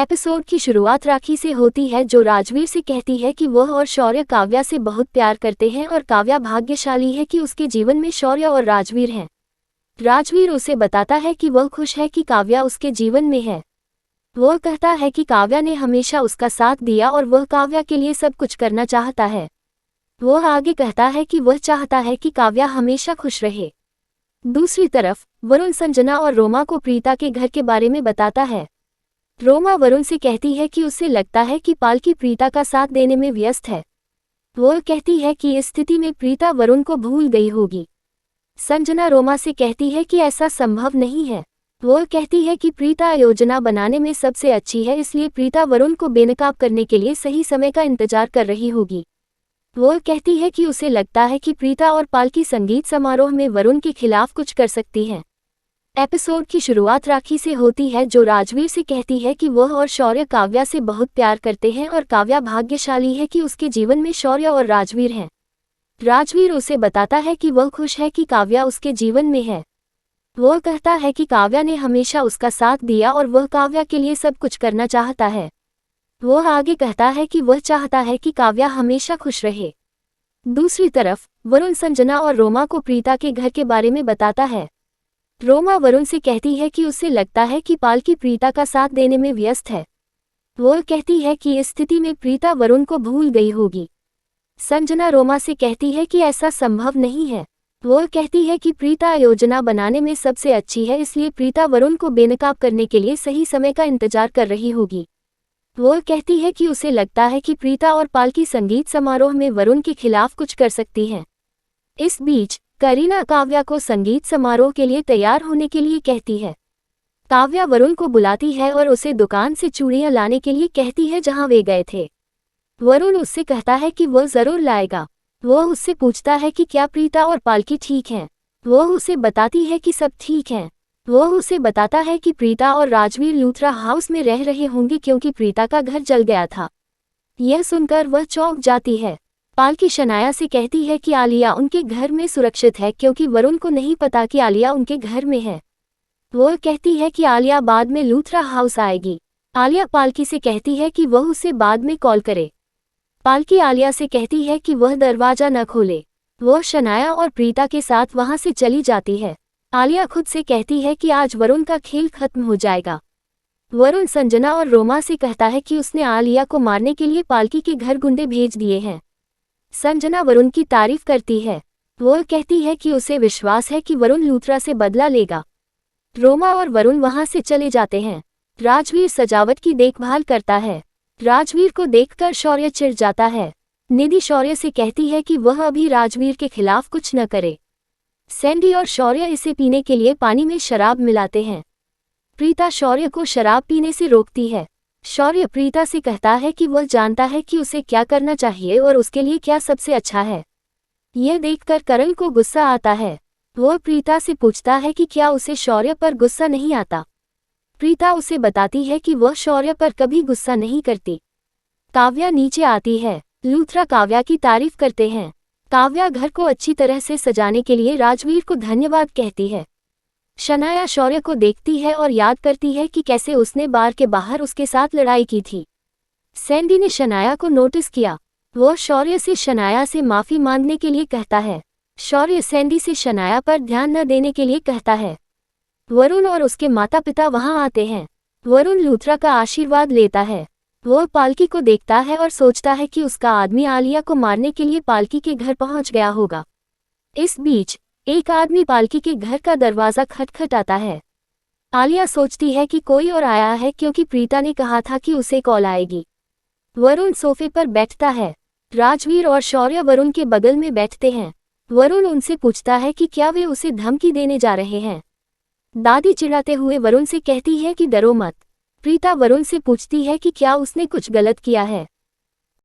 Episode की शुरुआत राखी से होती है, जो राजवीर से कहती है कि वह और शौर्य काव्या से बहुत प्यार करते हैं और काव्या भाग्यशाली है कि उसके जीवन में शौर्य और राजवीर हैं। राजवीर उसे बताता है कि वह खुश है कि काव्या उसके जीवन में है। वह कहता है कि काव्या ने हमेशा उसका साथ दिया और वह काव्या के लिए सब कुछ करना चाहता है। वह आगे कहता है कि वह चाहता है कि काव्या हमेशा खुश रहे। दूसरी तरफ वरुण संजना और रोमा को प्रीता के घर के बारे में बताता है। रोमा वरुण से कहती है कि उसे लगता है कि पालकी प्रीता का साथ देने में व्यस्त है। वह कहती है कि इस स्थिति में प्रीता वरुण को भूल गई होगी। संजना रोमा से कहती है कि ऐसा संभव नहीं है। वह कहती है कि प्रीता योजना बनाने में सबसे अच्छी है, इसलिए प्रीता वरुण को बेनकाब करने के लिए सही समय का इंतजार कर रही होगी। वह कहती है कि उसे लगता है कि प्रीता और पालकी संगीत समारोह में वरुण के खिलाफ कुछ कर सकती हैं। एपिसोड की शुरुआत राखी से होती है, जो राजवीर से कहती है कि वह और शौर्य काव्या से बहुत प्यार करते हैं और काव्या भाग्यशाली है कि उसके जीवन में शौर्य और राजवीर हैं। राजवीर उसे बताता है कि वह खुश है कि काव्या उसके जीवन में है। वह कहता है कि काव्या ने हमेशा उसका साथ दिया और वह काव्या के लिए सब कुछ करना चाहता है। वह आगे कहता है कि वह चाहता है कि काव्या हमेशा खुश रहे। दूसरी तरफ वरुण संजना और रोमा को प्रीता के घर के बारे में बताता है। रोमा वरुण से कहती है कि उसे लगता है कि पालकी प्रीता का साथ देने में व्यस्त है। वह कहती है कि इस स्थिति में प्रीता वरुण को भूल गई होगी। संजना रोमा से कहती है कि ऐसा संभव नहीं है। वह कहती है कि प्रीता योजना बनाने में सबसे अच्छी है, इसलिए प्रीता वरुण को बेनकाब करने के लिए सही समय का इंतजार कर रही होगी। वह कहती है कि उसे लगता है कि प्रीता और पालकी संगीत समारोह में वरुण के खिलाफ कुछ कर सकती हैं। इस बीच करीना काव्या को संगीत समारोह के लिए तैयार होने के लिए कहती है। काव्या वरुण को बुलाती है और उसे दुकान से चूड़ियां लाने के लिए कहती है जहां वे गए थे। वरुण उससे कहता है कि वह जरूर लाएगा। वह उससे पूछता है कि क्या प्रीता और पालकी ठीक हैं। वह उसे बताती है कि सब ठीक हैं। वह उसे बताता है कि प्रीता और राजवीर लूथरा हाउस में रह रहे होंगे क्योंकि प्रीता का घर जल गया था। यह सुनकर वह चौंक जाती है। पालकी शनाया से कहती है कि आलिया उनके घर में सुरक्षित है क्योंकि वरुण को नहीं पता कि आलिया उनके घर में है। वह कहती है कि आलिया बाद में लूथरा हाउस आएगी। आलिया पालकी से कहती है कि वह उसे बाद में कॉल करे। पालकी आलिया से कहती है कि वह दरवाजा न खोले। वह शनाया और प्रीता के साथ वहां से चली जाती है। आलिया खुद से कहती है कि आज वरुण का खेल खत्म हो जाएगा। वरुण संजना और रोमा से कहता है कि उसने आलिया को मारने के लिए पालकी के घर गुंडे भेज दिए हैं। संजना वरुण की तारीफ करती है। वह कहती है कि उसे विश्वास है कि वरुण लूथरा से बदला लेगा। रोमा और वरुण वहां से चले जाते हैं। राजवीर सजावट की देखभाल करता है। राजवीर को देखकर शौर्य चिढ़ जाता है। निधि शौर्य से कहती है कि वह अभी राजवीर के खिलाफ कुछ न करे। सैंडी और शौर्य इसे पीने के लिए पानी में शराब मिलाते हैं। प्रीता शौर्य को शराब पीने से रोकती है। शौर्य प्रीता से कहता है कि वह जानता है कि उसे क्या करना चाहिए और उसके लिए क्या सबसे अच्छा है। यह देखकर करण को गुस्सा आता है। वह प्रीता से पूछता है कि क्या उसे शौर्य पर गुस्सा नहीं आता। प्रीता उसे बताती है कि वह शौर्य पर कभी गुस्सा नहीं करती। काव्या नीचे आती है। लूथरा काव्या की तारीफ करते हैं। काव्या घर को अच्छी तरह से सजाने के लिए राजवीर को धन्यवाद कहती है। शनाया शौर्य को देखती है और याद करती है कि कैसे उसने बार के बाहर उसके साथ लड़ाई की थी। सैंडी ने शनाया को नोटिस किया। वह शौर्य से शनाया से माफी मांगने के लिए कहता है। शौर्य सैंडी से शनाया पर ध्यान न देने के लिए कहता है। वरुण और उसके माता पिता वहां आते हैं। वरुण लूथरा का आशीर्वाद लेता है। वह पालकी को देखता है और सोचता है कि उसका आदमी आलिया को मारने के लिए पालकी के घर पहुंच गया होगा। इस बीच एक आदमी पालकी के घर का दरवाजा खटखटाता है। आलिया सोचती है कि कोई और आया है क्योंकि प्रीता ने कहा था कि उसे कॉल आएगी। वरुण सोफे पर बैठता है। राजवीर और शौर्य वरुण के बगल में बैठते हैं। वरुण उनसे पूछता है कि क्या वे उसे धमकी देने जा रहे हैं। दादी चिढ़ाते हुए वरुण से कहती है कि डरो मत। प्रीता वरुण से पूछती है कि क्या उसने कुछ गलत किया है।